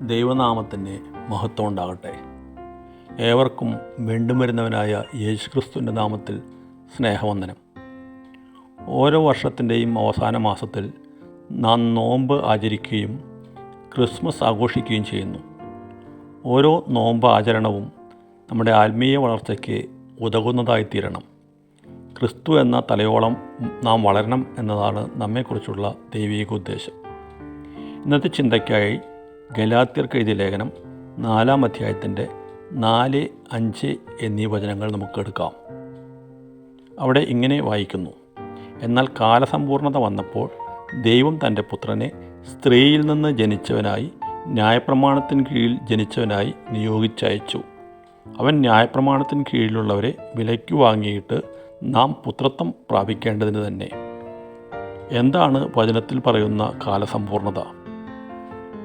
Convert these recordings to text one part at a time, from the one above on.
ദൈവനാമത്തിന് മഹത്വം ഉണ്ടാകട്ടെ. ഏവർക്കും വീണ്ടും വരുന്നവനായ യേശുക്രിസ്തുവിൻ്റെ നാമത്തിൽ സ്നേഹവന്ദനം. ഓരോ വർഷത്തിൻ്റെയും അവസാന മാസത്തിൽ നാം നോമ്പ് ആചരിക്കുകയും ക്രിസ്മസ് ആഘോഷിക്കുകയും ചെയ്യുന്നു. ഓരോ നോമ്പ് ആചരണവും നമ്മുടെ ആത്മീയ വളർച്ചയ്ക്ക് ഉതകുന്നതായിത്തീരണം. ക്രിസ്തു എന്ന തലയോളം നാം വളരണം എന്നതാണ് നമ്മെക്കുറിച്ചുള്ള ദൈവിക ഉദ്ദേശം. ഇന്നത്തെ ചിന്തയ്ക്കായി ഗലാത്യർക്ക് എഴുതിയ ലേഖനം 4-ാം അധ്യായത്തിൻ്റെ 4, 5 എന്നീ വചനങ്ങൾ നമുക്ക് എടുക്കാം. അവിടെ ഇങ്ങനെ വായിക്കുന്നു: എന്നാൽ കാലസമ്പൂർണത വന്നപ്പോൾ ദൈവം തൻ്റെ പുത്രനെ സ്ത്രീയിൽ നിന്ന് ജനിച്ചവനായി ന്യായപ്രമാണത്തിന് കീഴിൽ ജനിച്ചവനായി നിയോഗിച്ചയച്ചു. അവൻ ന്യായപ്രമാണത്തിന് കീഴിലുള്ളവരെ വിലയ്ക്ക് വാങ്ങിയിട്ട് നാം പുത്രത്വം പ്രാപിക്കേണ്ടതിന് തന്നെ. എന്താണ് വചനത്തിൽ പറയുന്ന കാലസമ്പൂർണത?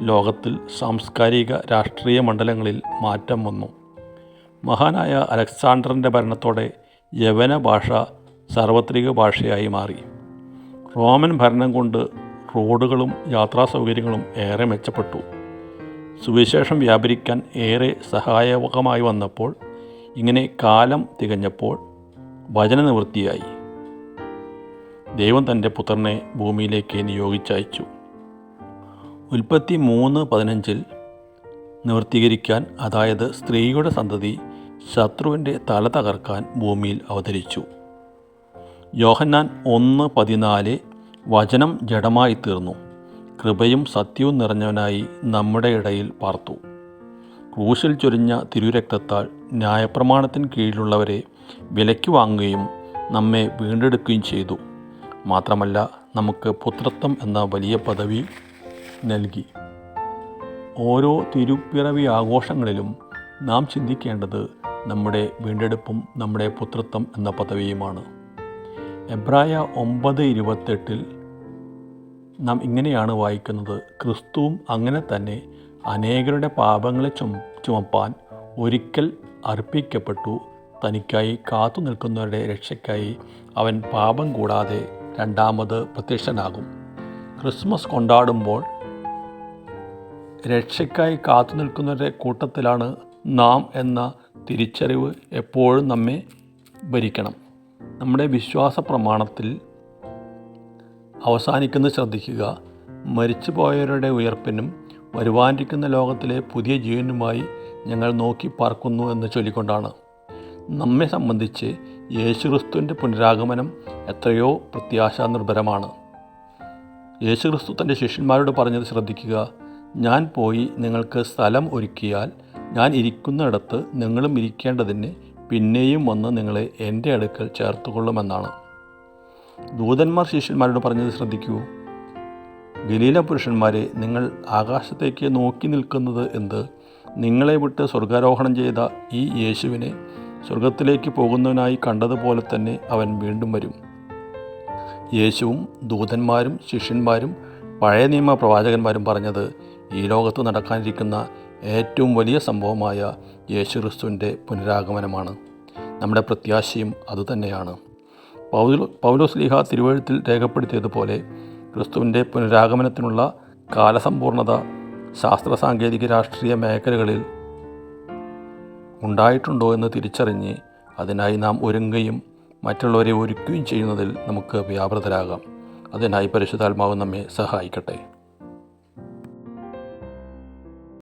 ലോകത്തിൽ സാംസ്കാരിക രാഷ്ട്രീയ മണ്ഡലങ്ങളിൽ മാറ്റം വന്നു. മഹാനായ അലക്സാണ്ടറിൻ്റെ ഭരണത്തോടെ യവന ഭാഷ സാർവത്രിക ഭാഷയായി മാറി. റോമൻ ഭരണം കൊണ്ട് റോഡുകളും യാത്രാ സൗകര്യങ്ങളും ഏറെ മെച്ചപ്പെട്ടു. സുവിശേഷം വ്യാപരിക്കാൻ ഏറെ സഹായകമായി വന്നപ്പോൾ, ഇങ്ങനെ കാലം തികഞ്ഞപ്പോൾ വചനനിവൃത്തിയായി. ദൈവം തൻ്റെ പുത്രനെ ഭൂമിയിലേക്ക് നിയോഗിച്ചയച്ചു. ഉൽപ്പത്തി 3:15 നിവൃത്തീകരിക്കാൻ, അതായത് സ്ത്രീയുടെ സന്തതി ശത്രുവിൻ്റെ തല തകർക്കാൻ ഭൂമിയിൽ അവതരിച്ചു. യോഹന്നാൻ 1:14 വചനം ജഡമായി തീർന്നു, കൃപയും സത്യവും നിറഞ്ഞവനായി നമ്മുടെ ഇടയിൽ പാർത്തു. ക്രൂശിൽ ചൊരിഞ്ഞ തിരുരക്തത്താൽ ന്യായപ്രമാണത്തിന് കീഴിലുള്ളവരെ വിലയ്ക്ക് വാങ്ങുകയും നമ്മെ വീണ്ടെടുക്കുകയും ചെയ്തു. മാത്രമല്ല, നമുക്ക് പുത്രത്വം എന്ന വലിയ പദവി നൽകി. ഓരോ തിരുപ്പിറവി ആഘോഷങ്ങളിലും നാം ചിന്തിക്കേണ്ടത് നമ്മുടെ വീണ്ടെടുപ്പും നമ്മുടെ പുത്രത്വം എന്ന പദവിയുമാണ്. എബ്രായ 9:28 നാം ഇങ്ങനെയാണ് വായിക്കുന്നത്: ക്രിസ്തുവും അങ്ങനെ തന്നെ അനേകരുടെ പാപങ്ങളെ ചുമപ്പാൻ ഒരിക്കൽ അർപ്പിക്കപ്പെട്ടു. തനിക്കായി കാത്തു നിൽക്കുന്നവരുടെ രക്ഷയ്ക്കായി അവൻ പാപം കൂടാതെ രണ്ടാമത് പ്രത്യക്ഷനാകും. ക്രിസ്മസ് കൊണ്ടാടുമ്പോൾ രക്ഷയ്ക്കായി കാത്തു നിൽക്കുന്നവരുടെ കൂട്ടത്തിലാണ് നാം എന്ന തിരിച്ചറിവ് എപ്പോഴും നമ്മെ ഭരിക്കണം. നമ്മുടെ വിശ്വാസ പ്രമാണത്തിൽ അവസാനിക്കുന്നത് ശ്രദ്ധിക്കുക: മരിച്ചുപോയവരുടെ ഉയർപ്പിനും വരുവാനിരിക്കുന്ന ലോകത്തിലെ പുതിയ ജീവനുമായി ഞങ്ങൾ നോക്കി പാർക്കുന്നു എന്ന് ചൊല്ലിക്കൊണ്ടാണ്. നമ്മെ സംബന്ധിച്ച് യേശുക്രിസ്തുവിൻ്റെ പുനരാഗമനം എത്രയോ പ്രത്യാശാനിർഭരമാണ്. യേശുക്രിസ്തു തൻ്റെ ശിഷ്യന്മാരോട് പറഞ്ഞത് ശ്രദ്ധിക്കുക: ഞാൻ പോയി നിങ്ങൾക്ക് സ്ഥലം ഒരുക്കിയാൽ ഞാൻ ഇരിക്കുന്നിടത്ത് നിങ്ങളും ഇരിക്കേണ്ടതിന് പിന്നെയും വന്ന് നിങ്ങളെ എൻ്റെ അടുക്കൽ ചേർത്തുകൊള്ളുമെന്നാണ്. ദൂതന്മാർ ശിഷ്യന്മാരോട് പറഞ്ഞത് ശ്രദ്ധിക്കൂ: ഗലീല പുരുഷന്മാരെ, നിങ്ങൾ ആകാശത്തേക്ക് നോക്കി നിൽക്കുന്നത് എന്ത്? നിങ്ങളെ വിട്ട് സ്വർഗാരോഹണം ചെയ്ത ഈ യേശുവിനെ സ്വർഗത്തിലേക്ക് പോകുന്നവനായി കണ്ടതുപോലെ തന്നെ അവൻ വീണ്ടും വരും. യേശുവും ദൂതന്മാരും ശിഷ്യന്മാരും പഴയ നിയമ പ്രവാചകന്മാരും പറഞ്ഞത് ഈ ലോകത്ത് നടക്കാനിരിക്കുന്ന ഏറ്റവും വലിയ സംഭവമായ യേശുക്രിസ്തുവിൻ്റെ പുനരാഗമനമാണ്. നമ്മുടെ പ്രത്യാശയും അതുതന്നെയാണ്. പൗലോസ്ലീഹ തിരുവെഴുത്തിൽ രേഖപ്പെടുത്തിയതുപോലെ ക്രിസ്തുവിൻ്റെ പുനരാഗമനത്തിനുള്ള കാലസമ്പൂർണത ശാസ്ത്ര സാങ്കേതിക രാഷ്ട്രീയ മേഖലകളിൽ ഉണ്ടായിട്ടുണ്ടോ എന്ന് തിരിച്ചറിഞ്ഞ് അതിനായി നാം ഒരുങ്ങുകയും മറ്റുള്ളവരെ ഒരുക്കുകയും ചെയ്യുന്നതിൽ നമുക്ക് വ്യാപൃതരാകാം. അതിനായി പരിശുദ്ധാത്മാവ് നമ്മെ സഹായിക്കട്ടെ.